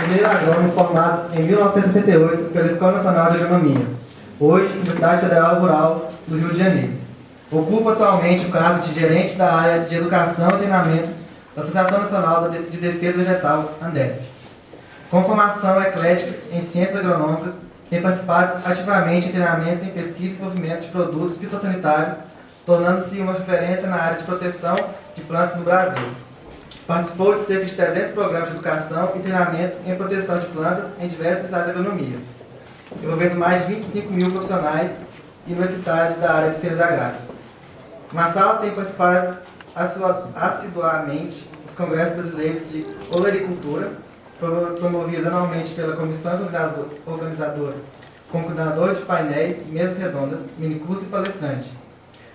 engenheiro agrônomo formado em 1978 pela Escola Nacional de Agronomia, hoje Universidade Federal Rural do Rio de Janeiro. Ocupa atualmente o cargo de gerente da área de Educação e Treinamento da Associação Nacional de Defesa Vegetal, ANDEF. Com formação eclética em ciências agronômicas, tem participado ativamente em treinamentos em pesquisa e desenvolvimento de produtos fitossanitários, tornando-se uma referência na área de proteção de plantas no Brasil. Participou de cerca de 300 programas de educação e treinamento em proteção de plantas em diversas áreas de agronomia, envolvendo mais de 25 mil profissionais universitários da área de ciências agrárias. Marçal tem participado assiduamente dos congressos brasileiros de olericultura, promovidos anualmente pela Comissão Organizadora, como coordenador de painéis, mesas redondas, minicurso e palestrante.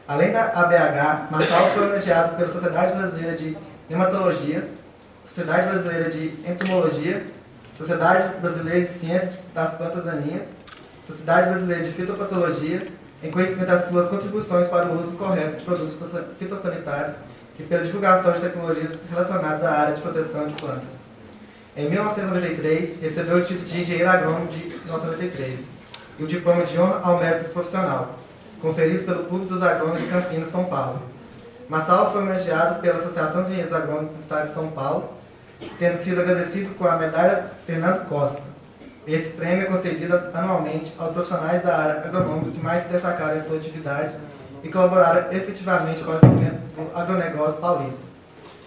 Além da ABH, Marçal foi homenageado pela Sociedade Brasileira de Hematologia, Sociedade Brasileira de Entomologia, Sociedade Brasileira de Ciências das Plantas Daninhas, Sociedade Brasileira de Fitopatologia, em conhecimento das suas contribuições para o uso correto de produtos fitossanitários e pela divulgação de tecnologias relacionadas à área de proteção de plantas. Em 1993, recebeu o título de engenheiro agrônomo de 1993 e o diploma de honra ao mérito profissional, conferidos pelo Clube dos Agrônomos de Campinas, São Paulo. Marçal foi homenageado pela Associação de Engenheiros Agrônomos do Estado de São Paulo, tendo sido agradecido com a medalha Fernando Costa. Esse prêmio é concedido anualmente aos profissionais da área agronômica que mais se destacaram em sua atividade e colaboraram efetivamente com o desenvolvimento do agronegócio paulista.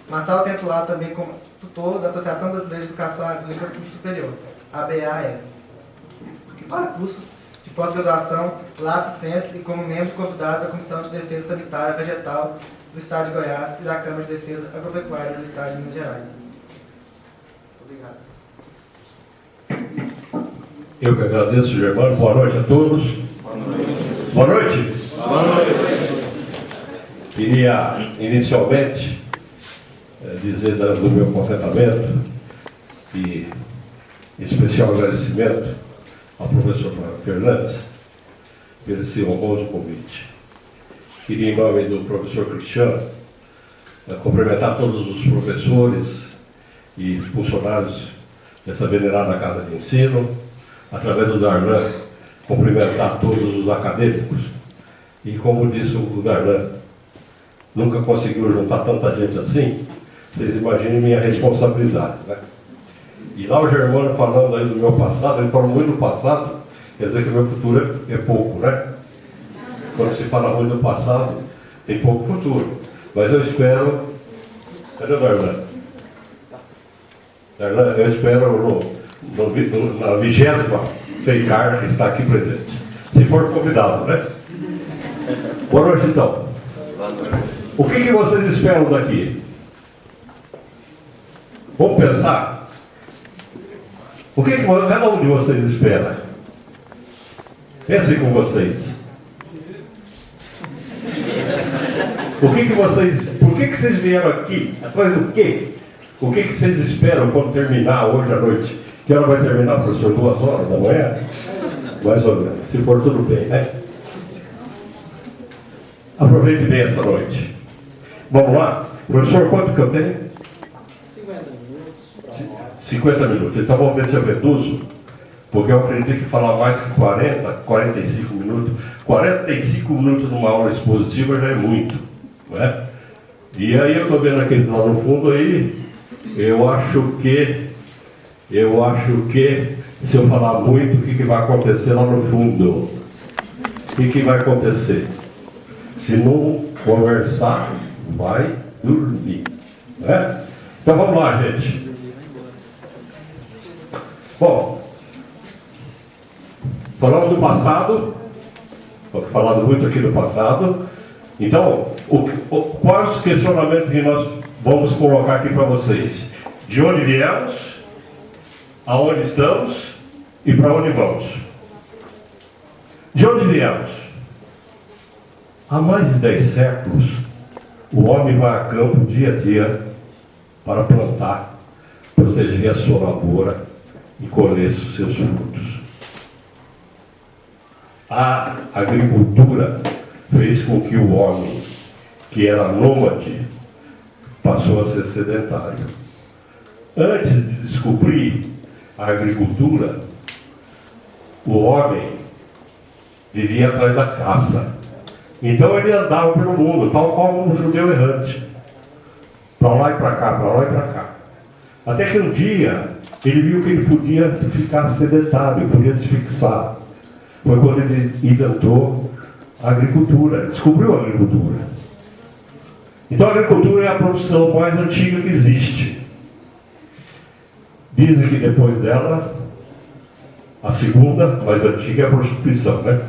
Marçal tem atuado também como tutor da Associação Brasileira de Educação Agrícola Superior, ABAS, para cursos de pós-graduação, lato sensu e como membro convidado da Comissão de Defesa Sanitária Vegetal do Estado de Goiás e da Câmara de Defesa Agropecuária do Estado de Minas Gerais. Obrigado. Eu que agradeço, Germano. Boa noite a todos. Boa noite. Boa noite. Boa noite. Queria, inicialmente, dizer do meu contentamento e especial agradecimento ao professor Fernandes por esse honroso convite. Queria, em nome do professor Cristiano, cumprimentar todos os professores e funcionários dessa venerada Casa de Ensino, através do Darlan, cumprimentar todos os acadêmicos. E como disse o Darlan, nunca conseguiu juntar tanta gente assim, vocês imaginem minha responsabilidade, né? E lá o Germano falando aí do meu passado, ele falou muito do passado, quer dizer que o meu futuro é pouco, né? Quando se fala muito do passado, tem pouco futuro. Mas eu espero... Cadê o Darlan? Darlan, eu espero na 20ª FEICAR que está aqui presente. Se for convidado, né? Boa noite, então. Boa noite. O que vocês esperam daqui? Vamos pensar. O que cada um de vocês espera? Pensem com vocês. Por que vocês vieram aqui? Atrás do quê? O que vocês esperam quando terminar hoje à noite? Que hora vai terminar, professor? 2 horas da manhã? Mais ou menos. Se for tudo bem, né? Aproveite bem essa noite. Vamos lá? Professor, quanto que eu tenho? 50 minutos. 50 minutos. Então vamos ver se eu reduzo, porque eu acredito que falar mais que 40, 45 minutos. 45 minutos numa aula expositiva já é muito, não é? E aí eu estou vendo aqueles lá no fundo aí, eu acho que se eu falar muito, o que vai acontecer lá no fundo? O que vai acontecer? Se não conversar, vai dormir, né? Então vamos lá, gente. Bom, falamos do passado, falado muito aqui do passado. Então, quais os questionamentos que nós vamos colocar aqui para vocês? De onde viemos, aonde estamos e para onde vamos? De onde viemos? Há mais de 10 séculos, o homem vai a campo dia a dia para plantar, proteger a sua lavoura e colher os seus frutos. A agricultura fez com que o homem, que era nômade, passou a ser sedentário. Antes de descobrir a agricultura, o homem vivia atrás da caça. Então ele andava pelo mundo, tal como um judeu errante. Para lá e para cá, para lá e para cá. Até que um dia ele viu que ele podia ficar sedentário, podia se fixar. Foi quando ele inventou a agricultura, descobriu a agricultura. Então a agricultura é a profissão mais antiga que existe. Dizem que depois dela, a segunda mais antiga é a prostituição, né?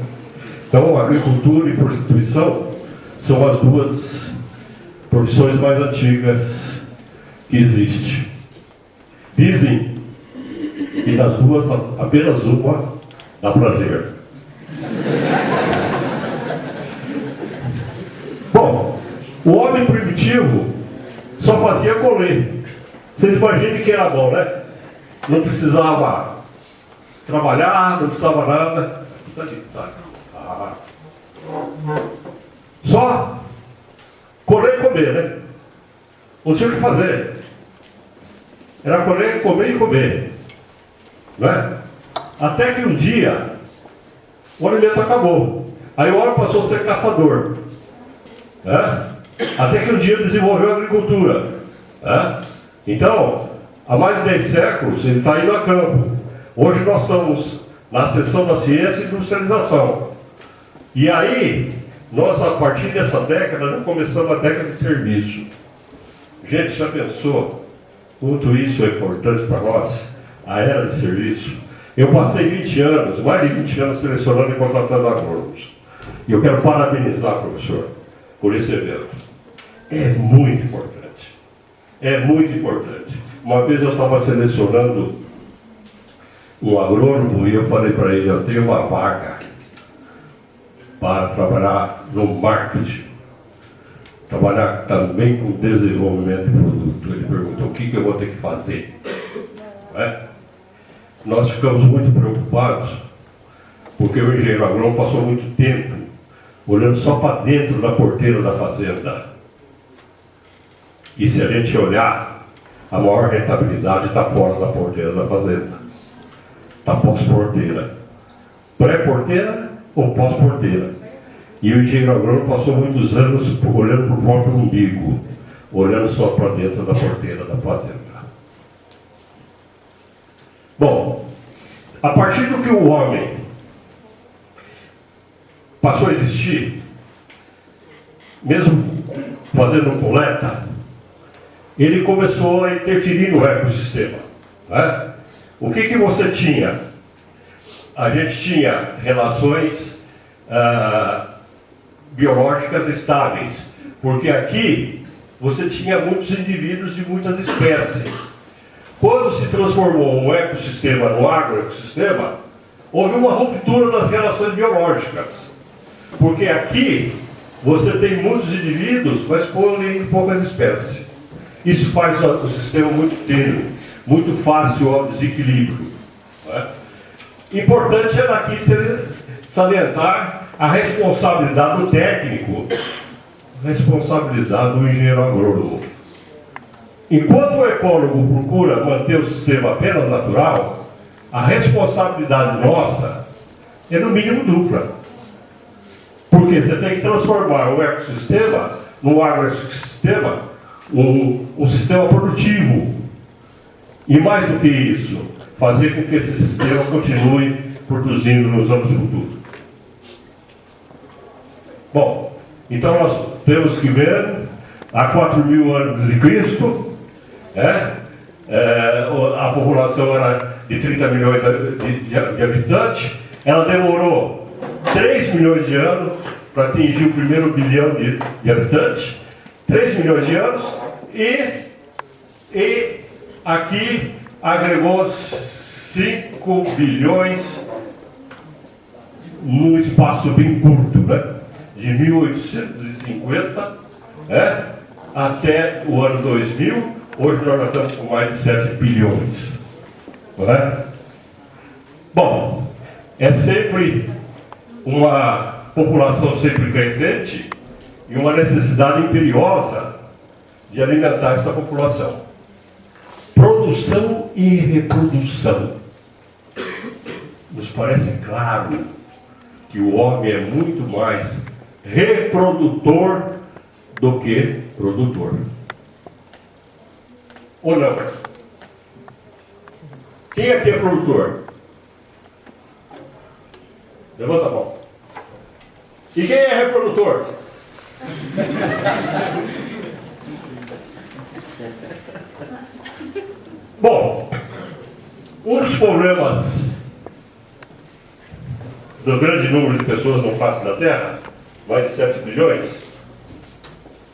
Então, agricultura e prostituição são as duas profissões mais antigas que existem. Dizem que das duas, apenas uma dá prazer. Bom, o homem primitivo só fazia colher. Vocês imaginem que era bom, né? Não precisava trabalhar, não precisava nada. Só colher e comer, né? Não tinha o que fazer. Era colher, comer e comer. Né? Até que um dia o alimento acabou. Aí o homem passou a ser caçador. Né? Até que um dia desenvolveu a agricultura. Né? Então, há mais de 10 séculos ele está indo a campo. Hoje nós estamos na seção da ciência e industrialização. E aí, nós a partir dessa década já começamos a década de serviço. Gente, já pensou quanto isso é importante para nós? A era de serviço. Eu passei 20 anos, mais de 20 anos selecionando e contratando agrônomos. E eu quero parabenizar, professor, por esse evento. É muito importante. É muito importante. Uma vez eu estava selecionando um agrônomo e eu falei para ele, eu tenho uma vaga para trabalhar no marketing, trabalhar também com desenvolvimento de produto. Ele perguntou, o que eu vou ter que fazer? Nós ficamos muito preocupados, porque o engenheiro agrônomo passou muito tempo olhando só para dentro da porteira da fazenda. E se a gente olhar, a maior rentabilidade está fora da porteira da fazenda. Está pós-porteira. Pré-porteira ou pós-porteira. E o engenheiro agrônomo passou muitos anos olhando para o próprio umbigo, olhando só para dentro da porteira da fazenda. Bom, a partir do que o homem passou a existir, mesmo fazendo coleta, ele começou a interferir no ecossistema. Né? O que você tinha? A gente tinha relações biológicas estáveis, porque aqui você tinha muitos indivíduos de muitas espécies. Quando se transformou um ecossistema no agroecossistema, houve uma ruptura das relações biológicas, porque aqui você tem muitos indivíduos, mas porém poucas espécies. Isso faz o sistema muito tênue, muito fácil ao desequilíbrio. Né? Importante é daqui salientar a responsabilidade do técnico, a responsabilidade do engenheiro agrônomo. Enquanto o ecólogo procura manter o sistema apenas natural, a responsabilidade nossa é no mínimo dupla. Porque você tem que transformar o ecossistema no agroecossistema, um sistema produtivo. E mais do que isso, fazer com que esse sistema continue produzindo nos anos futuros. Bom, então nós temos que ver, há 4.000 anos de Cristo, a população era de 30 milhões de habitantes, ela demorou 3 milhões de anos para atingir o primeiro bilhão de habitantes, 3 milhões de anos, e aqui agregou 5 bilhões num espaço bem curto, né? De 1850 até o ano 2000, hoje nós já estamos com mais de 7 bilhões. Não é? Bom, é sempre uma população sempre crescente e uma necessidade imperiosa de alimentar essa população. produção e reprodução. Nos parece claro que o homem é muito mais reprodutor do que produtor. Ou não? Quem aqui é produtor? Levanta a mão. E quem é reprodutor? Bom, um dos problemas do grande número de pessoas no face da Terra, mais de 7 bilhões,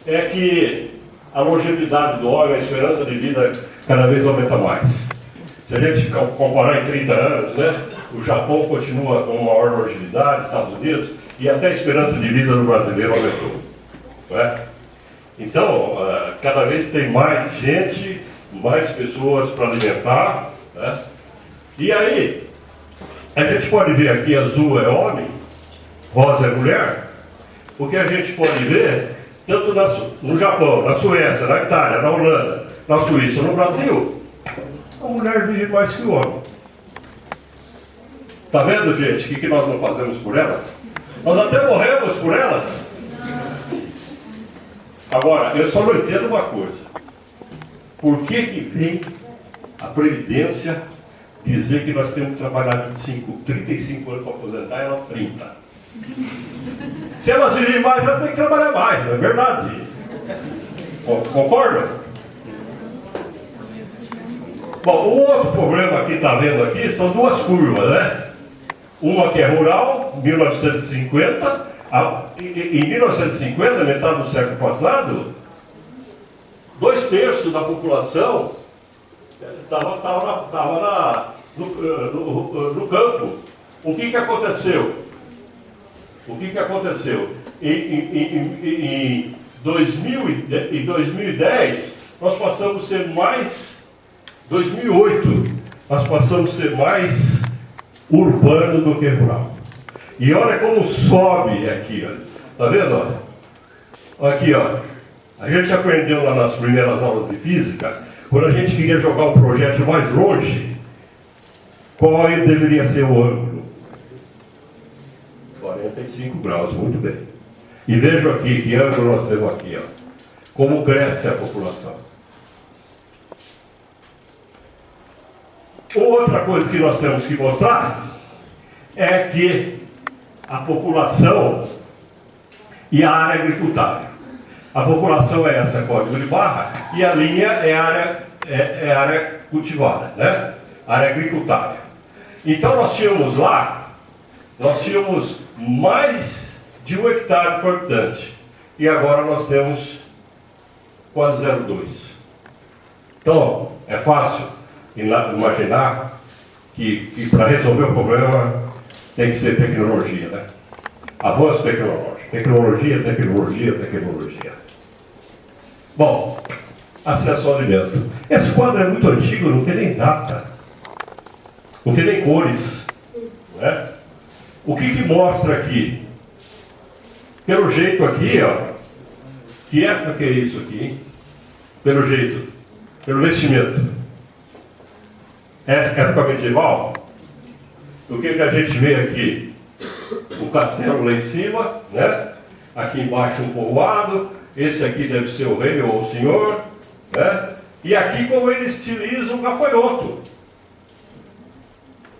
é que a longevidade do homem, a esperança de vida cada vez aumenta mais. Se a gente comparar em 30 anos, né, o Japão continua com maior longevidade, Estados Unidos, e até a esperança de vida do brasileiro aumentou. Não é? Então, cada vez tem mais gente, mais pessoas para alimentar, né? E aí, a gente pode ver aqui, azul é homem, rosa é mulher, porque a gente pode ver, tanto no Japão, na Suécia, na Itália, na Holanda, na Suíça, no Brasil, a mulher vive mais que o homem. Está vendo, gente, o que nós não fazemos por elas? Nós até morremos por elas. Agora, eu só não entendo uma coisa. Por que vem a Previdência dizer que nós temos que trabalhar 35 anos para aposentar e elas 30? Se elas viverem mais, elas têm que trabalhar mais, não é verdade? Concordam? Bom, o outro problema que está vendo aqui são duas curvas, né? Uma que é rural, 1950, em 1950, metade do século passado, 2/3 da população estava no campo. O que aconteceu? Em 2010, nós passamos a ser mais... 2008, nós passamos a ser mais urbano do que rural. E olha como sobe aqui, ó. Tá vendo? Ó? Aqui, ó. A gente aprendeu lá nas primeiras aulas de física, quando a gente queria jogar um projétil mais longe, qual deveria ser o ângulo? 45 graus, muito bem. E vejam aqui, que ângulo nós temos aqui, ó. Como cresce a população. Outra coisa que nós temos que mostrar é que a população e a área agricultável. A população é essa código de barra e a linha é a área cultivada, né? Área agricultável. Então nós tínhamos mais de 1 hectare por habitante e agora nós temos quase 0,2. Então é fácil imaginar que para resolver o problema tem que ser tecnologia, né? Avanço tecnológico, tecnologia. Bom, acesso ao alimento. Esse quadro é muito antigo, não tem nem data, não tem nem cores, né? O que mostra aqui? Pelo jeito aqui, ó, que época que é isso aqui, hein? Pelo jeito, pelo vestimento. É época medieval? O que a gente vê aqui? O castelo lá em cima, né? Aqui embaixo um povoado. Esse aqui deve ser o rei ou o senhor, né? E aqui como ele estiliza o gafanhoto.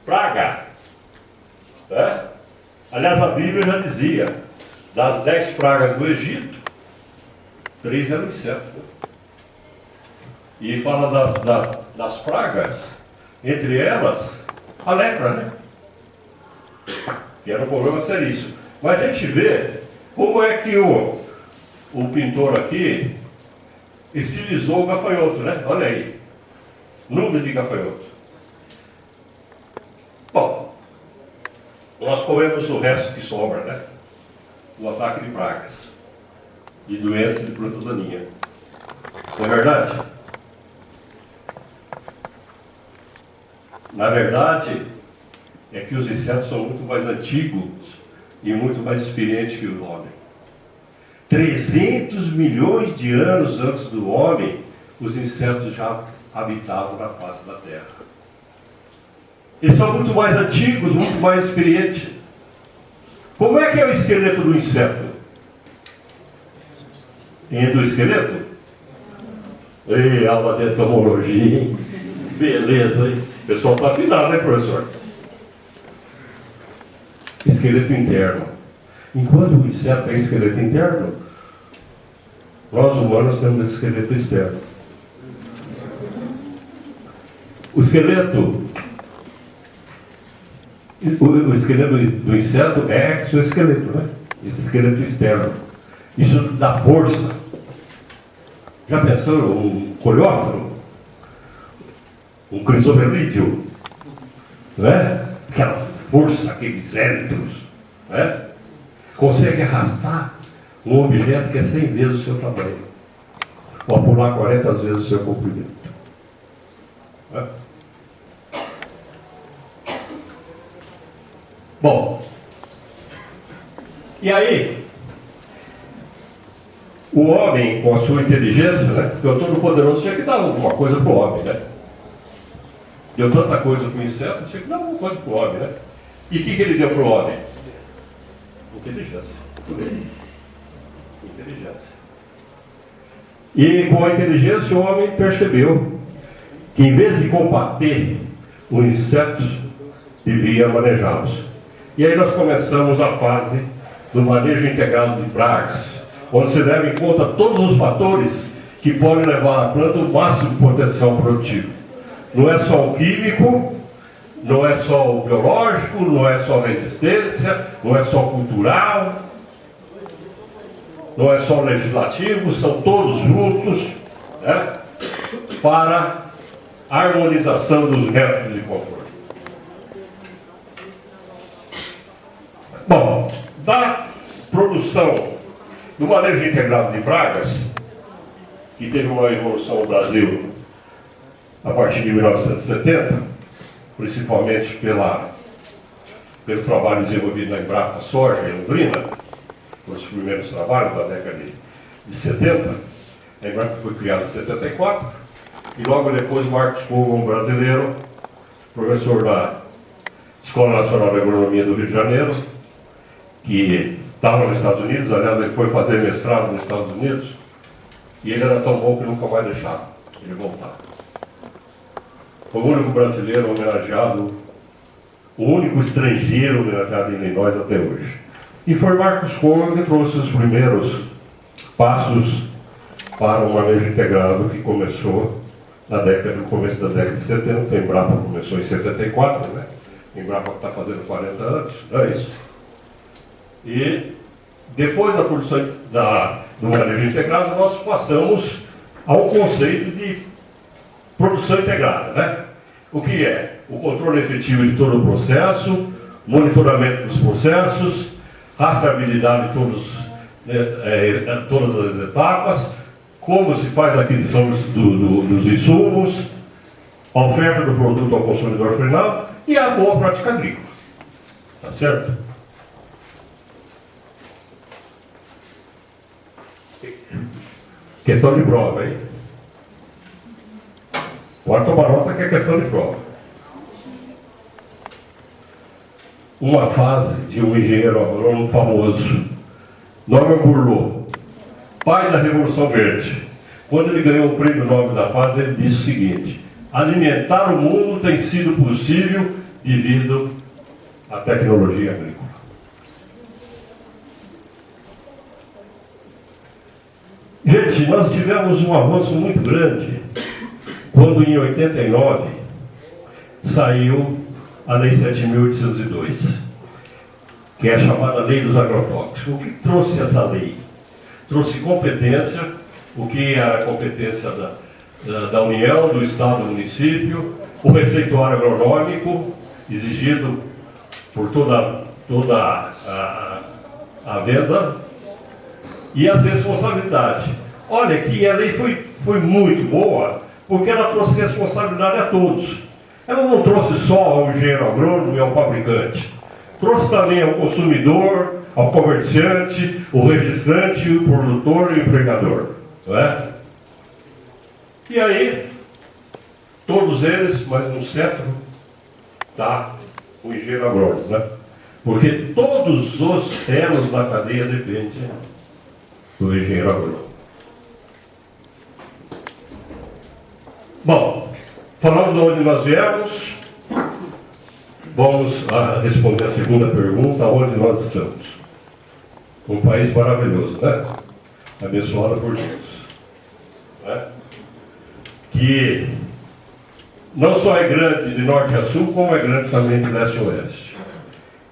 Praga. Né? Aliás, a Bíblia já dizia, das 10 pragas do Egito, 3 eram insetos. Né? E fala das pragas, entre elas, a lepra, né? Que era um problema seríssimo. Mas a gente vê como é que o pintor aqui estilizou o gafanhoto, né? Olha aí. Nuvem de gafanhoto. Bom, nós comemos o resto que sobra, né? O ataque de pragas, de doenças de plantas daninhas. Não é verdade? Na verdade, é que os insetos são muito mais antigos e muito mais experientes que o homem. 300 milhões de anos antes do homem, os insetos já habitavam na face da terra. Eles são muito mais antigos, muito mais experientes. Como é que é o esqueleto do inseto? Endoesqueleto? Ei, aula de entomologia, hein? Beleza, hein? O pessoal está afinado, né, professor? Esqueleto interno. Enquanto o inseto tem esqueleto interno, nós humanos temos esqueleto externo. O esqueleto do inseto é exoesqueleto, né? Esqueleto externo. Isso dá força. Já pensaram um coleóptero? Um crisoberídeo? Né? Aquela força, aqueles élitos, né? Consegue arrastar um objeto que é 100 vezes o seu tamanho. Ou pular 40 vezes o seu comprimento. Né? Bom, e aí, o homem, com a sua inteligência, né? Porque o Todo-Poderoso tinha que dar alguma coisa para o homem, né? Deu tanta coisa para o inseto, tinha que dar alguma coisa para o homem, né? E o que ele deu para o homem? Inteligência. Inteligência. E com a inteligência o homem percebeu que em vez de combater os insetos, devia manejá-los. E aí nós começamos a fase do manejo integrado de pragas, onde se leva em conta todos os fatores que podem levar a planta ao máximo de potencial produtivo. Não é só o químico, não é só o biológico, não é só a resistência, não é só cultural, não é só o legislativo, são todos juntos, né, para a harmonização dos métodos de controle. Bom, da produção do manejo integrado de pragas, que teve uma evolução no Brasil a partir de 1970, principalmente pelo trabalho desenvolvido na Embrapa Soja em Londrina, os primeiros trabalhos da década de 70, a Embrapa foi criada em 74, e logo depois Marcos Cogo, um brasileiro, professor da Escola Nacional de Agronomia do Rio de Janeiro, que estava nos Estados Unidos, aliás, ele foi fazer mestrado nos Estados Unidos, e ele era tão bom que nunca mais deixaram ele voltar. Foi o único brasileiro homenageado, o único estrangeiro homenageado em Illinois até hoje. E foi Marcos Cogo que trouxe os primeiros passos para o manejo integrado que começou no começo da década de 70. A Embrapa começou em 74, né? A Embrapa está fazendo 40 anos, é isso. E depois da produção do manejo integrado, nós passamos ao conceito de produção integrada, né? O que é? O controle efetivo de todo o processo, monitoramento dos processos, rastreabilidade de todas as etapas, como se faz a aquisição dos insumos, a oferta do produto ao consumidor final e a boa prática agrícola. Tá certo? Questão de prova, hein? Pode tomar nota que é questão de prova. Uma fase de um engenheiro agrônomo famoso, Norman Borlaug, pai da Revolução Verde. Quando ele ganhou o prêmio Nobel da Paz, ele disse o seguinte: alimentar o mundo tem sido possível devido à tecnologia agrícola. Gente, nós tivemos um avanço muito grande quando em 89 saiu a Lei 7.802, que é a chamada Lei dos Agrotóxicos. O que trouxe essa lei? Trouxe competência, o que era a competência da União, do Estado, do município, o receituário agronômico, exigido por toda a venda, e as responsabilidades. Olha que a lei foi muito boa, porque ela trouxe responsabilidade a todos. Ela não trouxe só ao engenheiro agrônomo e ao fabricante. Trouxe também ao consumidor, ao comerciante, o registrante, o produtor e o empregador. Não é? E aí, Todos eles, mas no centro está o engenheiro agrônomo, né? Porque todos os elos da cadeia dependem do engenheiro agrônomo. Bom, falando de onde nós viemos, vamos responder a segunda pergunta: onde nós estamos? Um país maravilhoso, né? Abençoado por Deus, né? Que não só é grande de norte a sul, como é grande também de leste a oeste.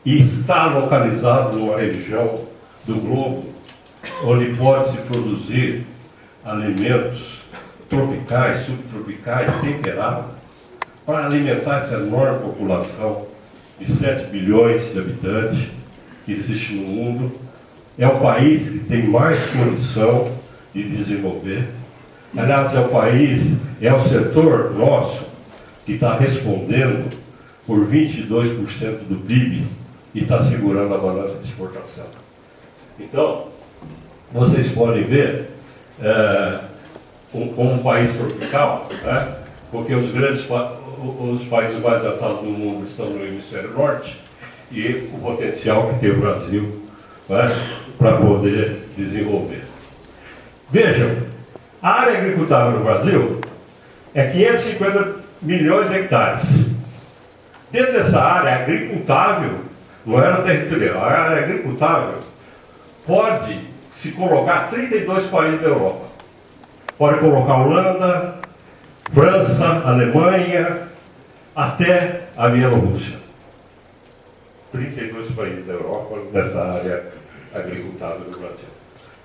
E está localizado numa região do globo onde pode-se produzir alimentos tropicais, subtropicais, temperados, para alimentar essa enorme população de 7 bilhões de habitantes que existe no mundo. É o país que tem mais condição de desenvolver. Aliás, é o país, é o setor nosso que está respondendo por 22% do PIB e está segurando a balança de exportação. Então, vocês podem ver como um país tropical, né? Porque os países mais avançados do mundo estão no hemisfério norte e o potencial que tem o Brasil, né, para poder desenvolver. Vejam, a área agricultável no Brasil é 550 milhões de hectares. Dentro dessa área agricultável, não era territorial, a área agricultável pode se colocar 32 países da Europa. Pode colocar Holanda, França, Alemanha, até a Bielorrússia. 32 países da Europa nessa área agricultável do Brasil.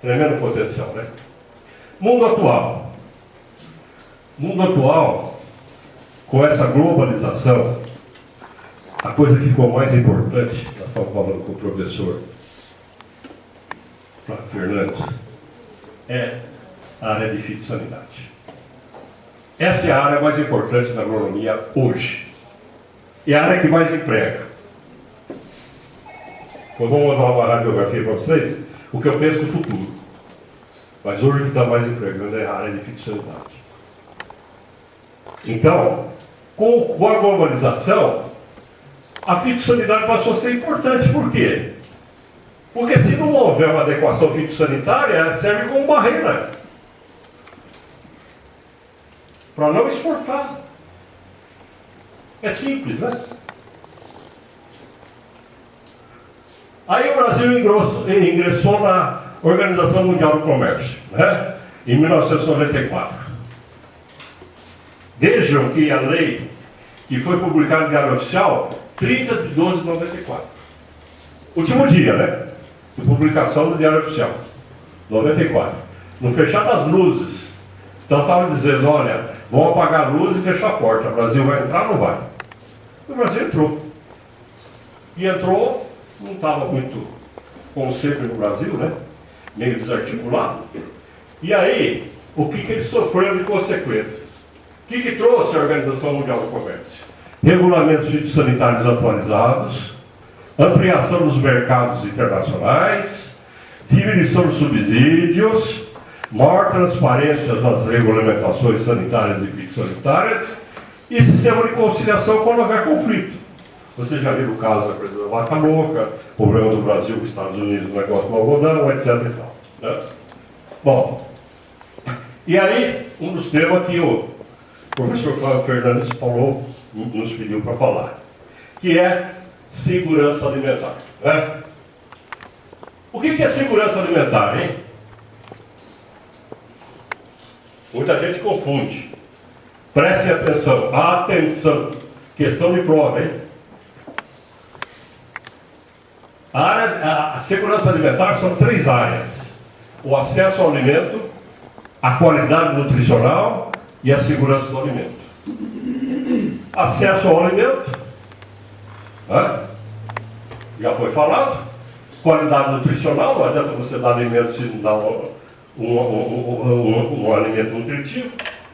Tremendo potencial, né? Mundo atual. Mundo atual, com essa globalização, a coisa que ficou mais importante, nós estávamos falando com o professor Flávio Fernandes, é a área de fitossanidade. Essa é a área mais importante da agronomia hoje. É a área que mais emprega. Eu vou mandar uma radiografia para vocês, o que eu penso no futuro. Mas hoje o que está mais empregando é a área de fitossanidade. Então, com a globalização, a fitossanidade passou a ser importante. Por quê? Porque se não houver uma adequação fitossanitária, ela serve como barreira para não exportar. É simples, né? Aí o Brasil ingressou na Organização Mundial do Comércio, né? Em 1994. Vejam que a lei que foi publicada no Diário Oficial, 30 de 12 de 94. Último dia, né? De publicação do Diário Oficial, 94. No fechar das luzes. Então estava dizendo, olha, vão apagar a luz e fechar a porta. O Brasil vai entrar ou não vai? O Brasil entrou. E entrou, não estava muito, como sempre no Brasil, né? Meio desarticulado. E aí, o que eles sofreram de consequências? O que trouxe a Organização Mundial do Comércio? Regulamentos fitossanitários atualizados, ampliação dos mercados internacionais, diminuição dos subsídios, maior transparência nas regulamentações sanitárias e fitossanitárias e sistema de conciliação quando houver conflito. Vocês já viram o caso da coisa da vaca louca, problema do Brasil com os Estados Unidos, o negócio do algodão, etc. e tal, né? Bom, e aí, um dos temas que o professor Flávio Fernandes falou, nos pediu para falar, que é segurança alimentar, né? O que é segurança alimentar, hein? Muita gente confunde. Prestem atenção. Atenção. Questão de prova, hein? A segurança alimentar são 3 áreas: o acesso ao alimento, a qualidade nutricional e a segurança do alimento. Acesso ao alimento, né? Já foi falado. Qualidade nutricional, não adianta você dar alimento se não dá um alimento nutritivo.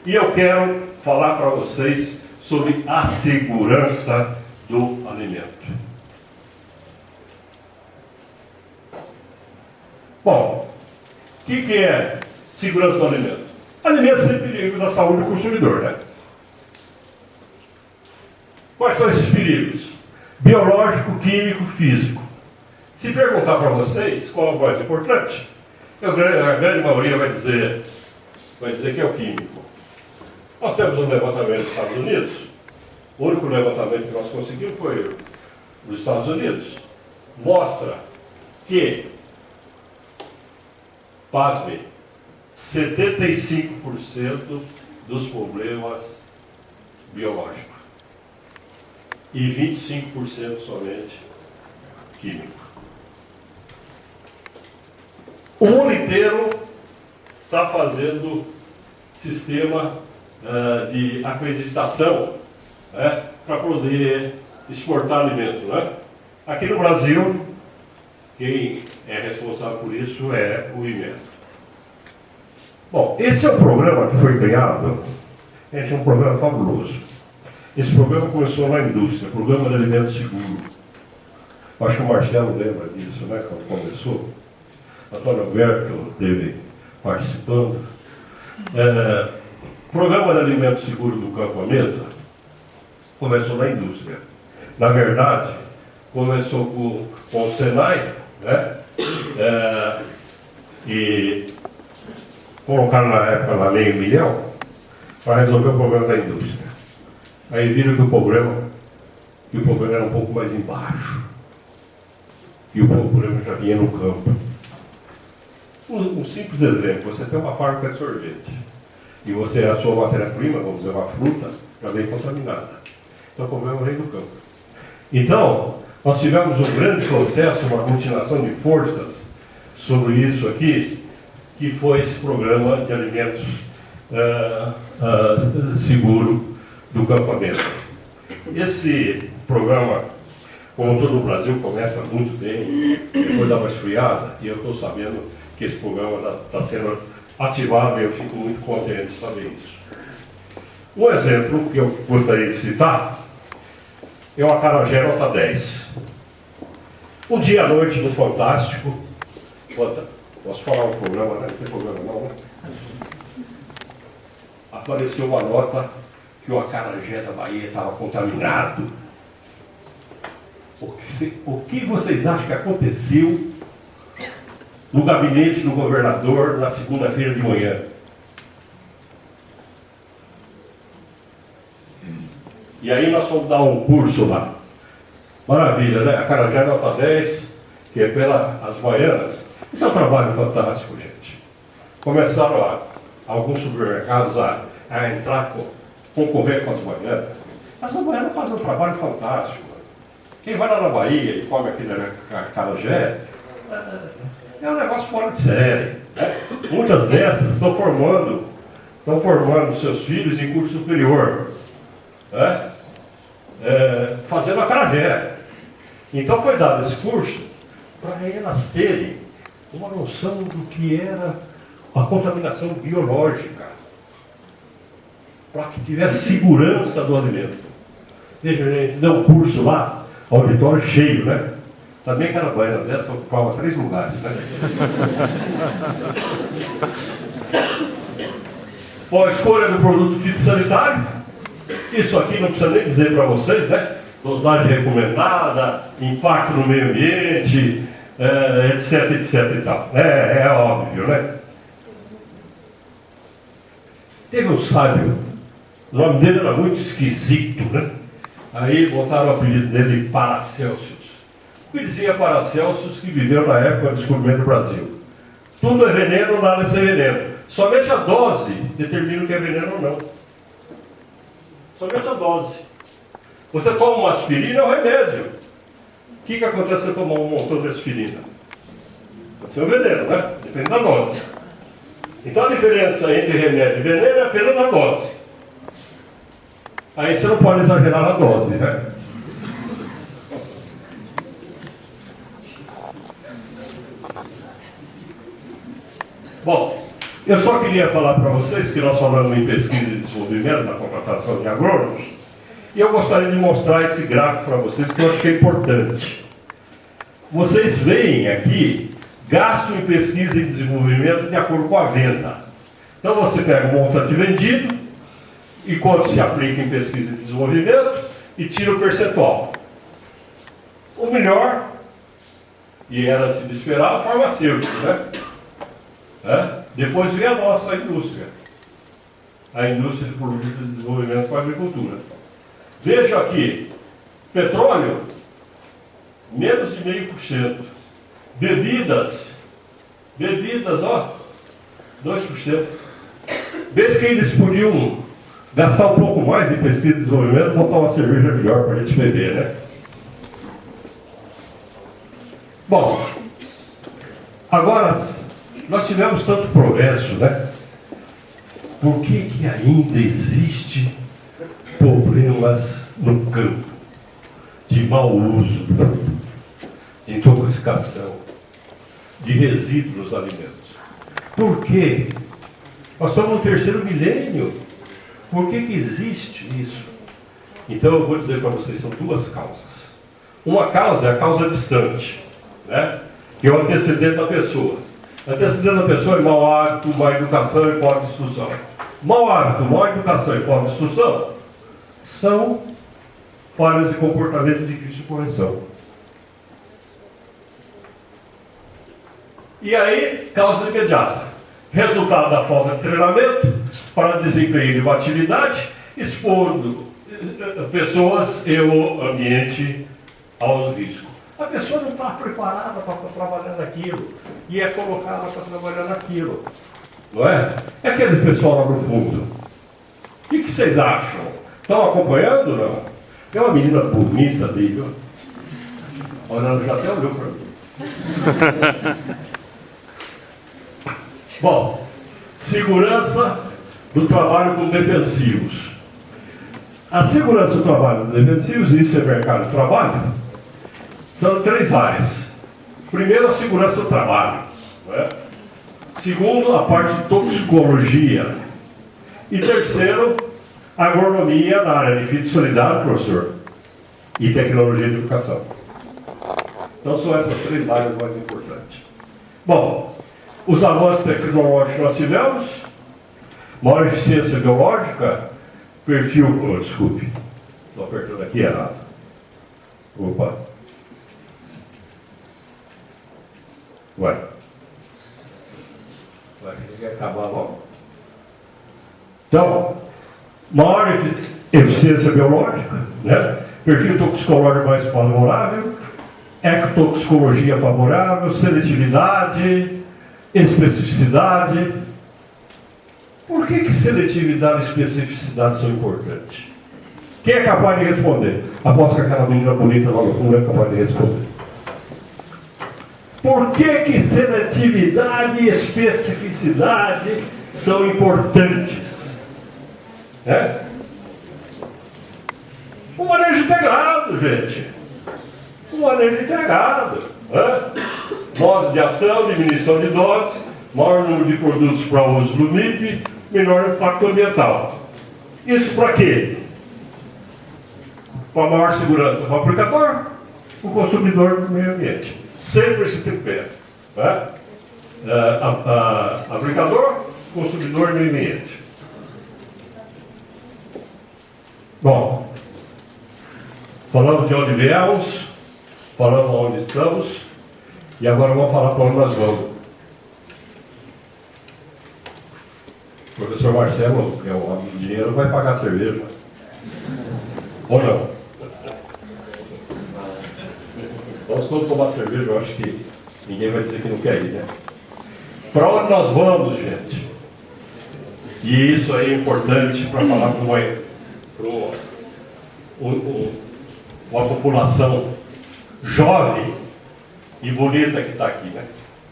E eu quero falar para vocês sobre a segurança do alimento. Bom, o que é segurança do alimento? Alimentos sem perigos à saúde do consumidor, né? Quais são esses perigos? Biológico, químico, físico. Se perguntar para vocês qual é o mais importante, a grande maioria vai dizer que é o químico. Nós temos um levantamento dos Estados Unidos. O único levantamento que nós conseguimos foi dos Estados Unidos. Mostra que, pasme, 75% dos problemas biológicos e 25% somente químico. O mundo inteiro está fazendo sistema de acreditação, né, para poder exportar alimento, né? Aqui no Brasil, quem é responsável por isso é o IMET. Bom, esse é um programa que foi criado, é um programa fabuloso. Esse programa começou na indústria, Programa de Alimento Seguro. Acho que o Marcelo lembra disso, né, quando começou. Antônio Alberto esteve participando. Programa de Alimento Seguro do Campo à Mesa começou na indústria. Na verdade, começou com o Senai, né? E colocaram na época lá meio milhão para resolver o problema da indústria. Aí viram que o problema era um pouco mais embaixo. E o problema já vinha no campo. Um simples exemplo, você tem uma fábrica de sorvete. E você, a sua matéria-prima, vamos dizer, uma fruta, já vem contaminada. Então o problema vem do campo. Então, nós tivemos um grande processo, uma continuação de forças sobre isso aqui, que foi esse programa de alimentos seguro do Campo à Mesa. Esse programa, como todo o Brasil, começa muito bem, depois dá uma esfriada, e eu estou sabendo que esse programa está sendo ativado e eu fico muito contente de saber isso. Um exemplo que eu gostaria de citar é o acarajé nota 10. Um dia à noite no Fantástico, posso falar um programa, né? Não tem problema não, né? Apareceu uma nota que o acarajé da Bahia estava contaminado. O que vocês acham que aconteceu no gabinete do governador na segunda-feira de manhã? E aí nós fomos dar um curso lá. Maravilha, né? Acarajé nota 10, que é pelas baianas. Isso é um trabalho fantástico, gente. Começaram alguns supermercados a entrar, concorrer com as baianas. As baianas fazem um trabalho fantástico. Quem vai lá na Bahia e come aquele acarajé, é um negócio fora de série. Né? Muitas dessas estão formando seus filhos em curso superior, né? Fazendo acarajé. Então foi dado esse curso para elas terem uma noção do que era a contaminação biológica, para que tivesse segurança do alimento. Veja, a gente deu um curso lá, auditório cheio, né? Também cada baiana dessa ocupava 3 lugares, né? Bom, a escolha do produto fitossanitário, isso aqui não precisa nem dizer para vocês, né? Dosagem recomendada, impacto no meio ambiente, etc, etc e tal. É óbvio, né? Teve um sábio, o nome dele era muito esquisito, né? Aí botaram o apelido dele de Paracelsus. O que dizia Paracelsus, que viveu na época do descobrimento do Brasil? Tudo é veneno, nada é sem veneno. Somente a dose determina o que é veneno ou não. Somente a dose. Você toma uma aspirina, é um remédio. O que acontece se você tomar um montão de aspirina? Você é um veneno, né? Depende da dose. Então a diferença entre remédio e veneno é apenas na dose. Aí você não pode exagerar na dose, né? Bom, eu só queria falar para vocês que nós falamos em pesquisa e desenvolvimento na contratação de agrônomos, e eu gostaria de mostrar esse gráfico para vocês que eu acho que é importante. Vocês veem aqui gasto em pesquisa e desenvolvimento de acordo com a venda. Então você pega o montante vendido e quanto se aplica em pesquisa e desenvolvimento, e tira o percentual. O melhor, e era de se esperar, a farmacêutica, né? Depois vem a nossa indústria. A indústria de política de desenvolvimento para a agricultura. Veja aqui, petróleo, menos de 0,5%. Bebidas, ó, 2%. Desde que eles podiam gastar um pouco mais em pesquisa e desenvolvimento, botar uma cerveja melhor para a gente beber, né? Bom, agora, nós tivemos tanto progresso, né? Por que ainda existe problemas no campo de mau uso, de intoxicação, de resíduos nos alimentos? Por quê? Nós estamos no 3º milênio. Por que existe isso? Então eu vou dizer para vocês, são duas causas. Uma causa é a causa distante, né? Que é o antecedente da pessoa. O antecedente da pessoa é mau hábito, má educação e falta de instrução. Mau hábito, má educação e falta de instrução são falhas de comportamento de difícil de correção. E aí, causa imediata. Resultado da falta de treinamento para desempenho de uma atividade, expondo pessoas e o ambiente aos riscos. A pessoa não está preparada para trabalhar naquilo e é colocada para trabalhar naquilo. Não é? É aquele pessoal lá no fundo. O que vocês acham? Estão acompanhando ou não? Tem uma menina bonita ali, viu? Olha, ela já até olhou para mim. Bom, segurança do trabalho com defensivos. A segurança do trabalho com defensivos, isso é mercado de trabalho, são 3 áreas. Primeiro, a segurança do trabalho. Não é? Segundo, a parte de toxicologia. E terceiro, agronomia na área de fitossanitário, professor, e tecnologia de educação. Então são essas 3 áreas mais importantes. Bom, os avanços tecnológicos que nós tivemos, maior eficiência biológica, perfil, desculpe, estou apertando aqui errado. Opa. Vai, quer acabar logo? Então, maior eficiência biológica, né? Perfil toxicológico mais favorável, ecotoxicologia favorável, seletividade, especificidade. Por que seletividade e especificidade são importantes? Quem é capaz de responder? Aposto que aquela menina bonita lá no fundo é capaz de responder. Por que seletividade e especificidade são importantes? O manejo integrado, gente. O manejo integrado. Modo de ação, diminuição de dose, maior número de produtos para uso do MIP, menor impacto ambiental. Isso para quê? Para maior segurança para o aplicador, o consumidor do meio ambiente. Sempre esse tripé. Aplicador, consumidor e meio ambiente. Bom, falamos de onde viemos, falamos onde estamos, e agora vamos falar para onde nós vamos. O professor Marcelo, que é o homem do dinheiro, vai pagar a cerveja. Ou não? Vamos todos tomar cerveja, eu acho que ninguém vai dizer que não quer ir, né? Para onde nós vamos, gente? E isso aí é importante para falar com uma população jovem e bonita que está aqui, né?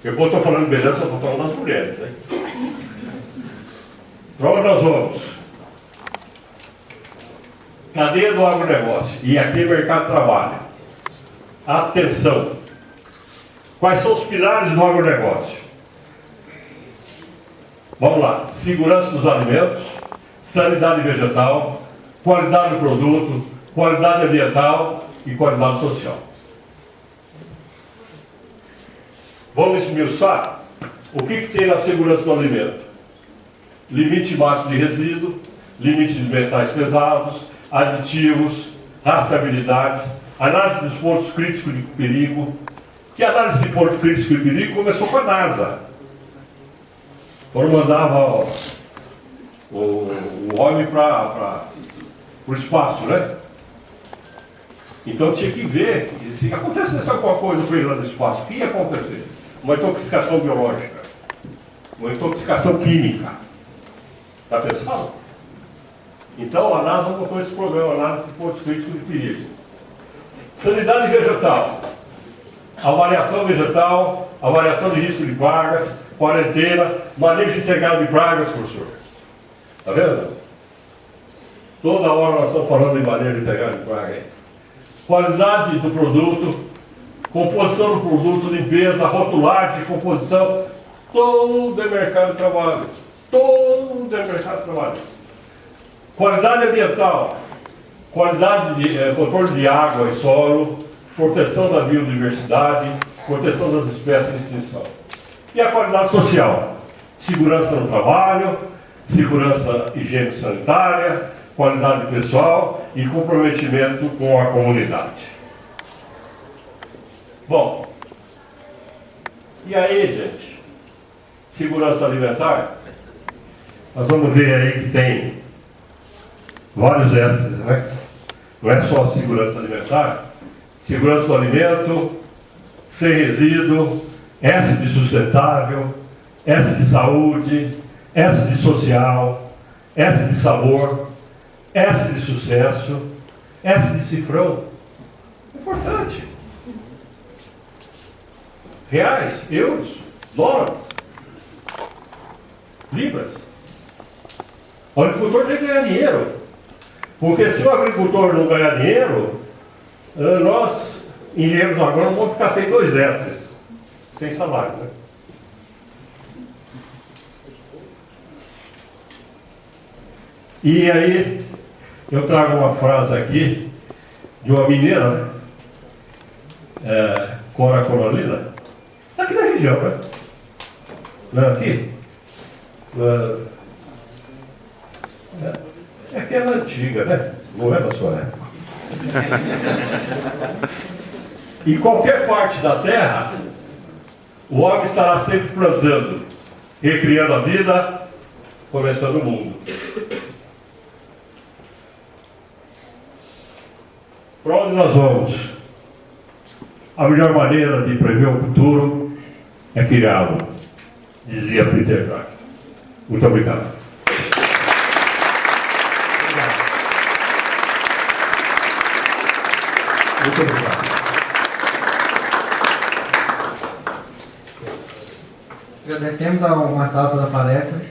Eu estou falando beleza, eu estou falando das mulheres, né? Para onde nós vamos? Cadeia do agronegócio. E aqui mercado de trabalho. Atenção! Quais são os pilares do agronegócio? Vamos lá. Segurança dos alimentos, sanidade vegetal, qualidade do produto, qualidade ambiental e qualidade social. Vamos esmiuçar o que tem na segurança do alimento. Limite máximo de resíduo, limite de metais pesados, aditivos, rastreabilidades, análise dos pontos críticos de perigo. Que análise de pontos críticos de perigo começou com a NASA. Quando mandava o homem para o espaço, né? Então tinha que ver, se acontecesse alguma coisa com ele lá no espaço, o que ia acontecer? Uma intoxicação biológica, uma intoxicação química. Está pensando? Então a NASA botou esse programa, análise de pontos críticos de perigo. Sanidade vegetal. Avaliação vegetal, avaliação de risco de pragas, quarentena, manejo integrado de pragas, professor. Está vendo? Toda hora nós estamos falando de manejo integrado de pragas. Qualidade do produto, composição do produto, limpeza, rotulagem, composição, todo é mercado de trabalho. Todo é mercado de trabalho. Qualidade ambiental, qualidade de controle de água e solo, proteção da biodiversidade, proteção das espécies de extinção. E a qualidade social, segurança no trabalho, segurança higiênico-sanitária, qualidade pessoal e comprometimento com a comunidade. Bom, e aí, gente? Segurança alimentar? Nós vamos ver aí que tem vários S, né? Não é só segurança alimentar. Segurança do alimento, sem resíduo, S de sustentável, S de saúde, S de social, S de sabor, S de sucesso, S de cifrão. Importante. Reais, euros, dólares, libras. O agricultor tem que ganhar dinheiro. Porque se o agricultor não ganhar dinheiro, nós, engenheiros agrônomos, vamos ficar sem 2 S, sem salário, né? E aí, eu trago uma frase aqui de uma mineira, né? Cora Corolina, aqui da região, né? Não é aqui? É que é antiga, né? Não é da sua época. Em qualquer parte da terra, o homem estará sempre plantando, recriando a vida, começando o mundo. Para onde nós vamos? A melhor maneira de prever o futuro é criá-lo, dizia Peter Drucker. Muito obrigado. Muito obrigado. Agradecemos ao Marcelo pela palestra.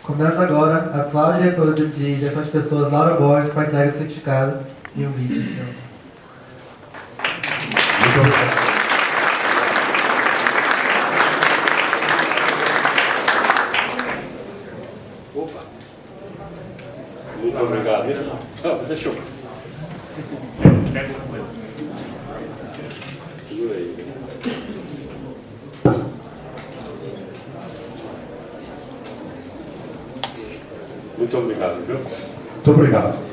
Convidamos agora a atual diretora de Gestão de Pessoas, Laura Borges, para a entrega do certificado e um vídeo. Muito obrigado. Opa. Muito obrigado. Deixa eu. Segura aí. Muito obrigado, viu? Muito obrigado.